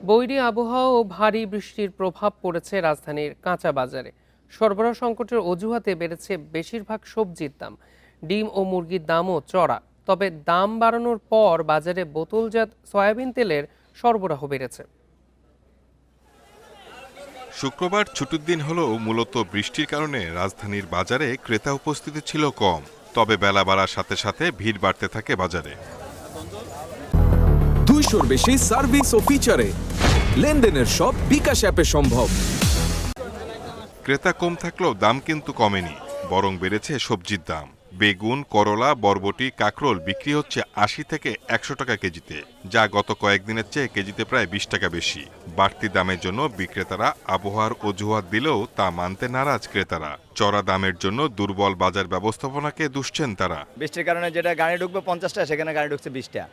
বৈরী আবহাওয়া ও ভারী বৃষ্টির প্রভাব পড়েছে রাজধানীর কাঁচা বাজারে। সরবরাহ সংকটের অজুহাতে বেড়েছে বেশিরভাগ সবজির দাম। ডিম ও মুরগির দামও চড়া। তবে দাম বাড়ানোর পর বাজারে বোতলজাত সয়াবিন তেলের সরবরাহ বেড়েছে। শুক্রবার ছুটির দিন হলেও মূলত বৃষ্টির কারণে রাজধানীর বাজারে ক্রেতা উপস্থিতি ছিল কম। তবে বেলা বাড়ার সাথে সাথে ভিড় বাড়তে থাকে বাজারে। 200-র বেশি সার্ভিস ও ফিচারে লেনদেনের সব বিকাশ অ্যাপে সম্ভব। ক্রেতা কম থাকলেও দাম কিন্তু কমেনি, বরং বেড়েছে সবজির দাম। বেগুন, করলা, বরবটি, কাঁকরোল বিক্রি হচ্ছে 80 থেকে 100 টাকা কেজিতে, যা গত কয়েকদিনের চেয়ে কেজিতে প্রায় 20 টাকা বেশি। বাড়তি দামের জন্য বিক্রেতারা আবহাওয়ার অজুহাত দিলেও তা মানতে নারাজ ক্রেতারা। চড়া দামের জন্য দুর্বল বাজার ব্যবস্থাপনাকে দুষছেন তারা। বৃষ্টির কারণে যেটা গাড়ি ঢুকবে 50 টাকা, সেখানে গাড়ি ঢুকছে 20 টাকা।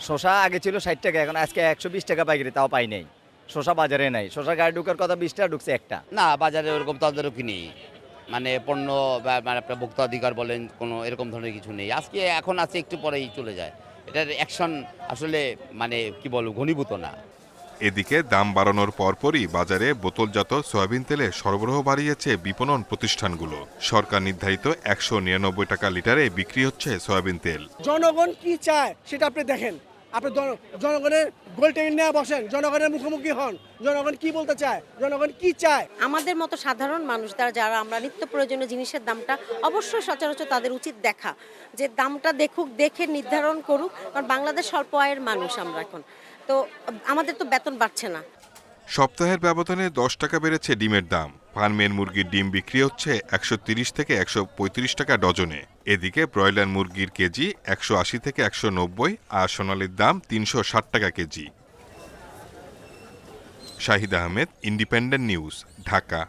শসা আগে ছিল 60 টাকা, এখন আজকে 120 টাকা পাইকারি, তাও পাই নাই। শসা বাজারে নাই, শসা গাড়ি ঢুকার কথা 20 টাকা, ঢুকছে একটা। না, বাজারে ওরকম তদারকি নেই, মানে পণ্য বা মানে আপনার ভোক্তাধিকার বলেন, কোনো এরকম ধরনের কিছু নেই। আজকে এখন আছে, একটু পরেই চলে যায়। এটার অ্যাকশন আসলে মানে কি বলবো, ঘনীভূত না। এদিকে দাম বাড়ানোর পরপরই বাজারে বোতলজাত সয়াবিন তেলে সরবরাহ বাড়িয়েছে বিপণন প্রতিষ্ঠানগুলো। সরকার নির্ধারিত 199 টাকা লিটারে বিক্রি হচ্ছে সয়াবিন তেল। জনগণ কি চায় সেটা আপনি দেখেন। আপনি জনগণের গোল টেবিল নিয়ে বসেন, জনগণের মুখোমুখি হন। জনগণ কি বলতে চায়, জনগণ কি চায়। আমাদের মতো সাধারণ মানুষ যারা আমরা নিত্য প্রয়োজনীয় জিনিসের দামটা অবশ্যই সচরাচর তাদের উচিত দেখা, যে দামটা দেখে নির্ধারণ করুক। কারণ বাংলাদেশ স্বল্প আয়ের মানুষ আমরা এখন, তো আমাদের তো বেতন বাড়ছে না। সপ্তাহের ব্যবধানে 10 টাকা বেড়েছে ডিমের দাম। ফার্মের মুরগির ডিম বিক্রি হচ্ছে 130 থেকে 135 টাকা ডজনে। এদিকে ব্রয়লার মুরগির কেজি 180 থেকে 190, আর সোনালীর দাম 360 টাকা KG. Shahid Ahmed, independent news, Dhaka.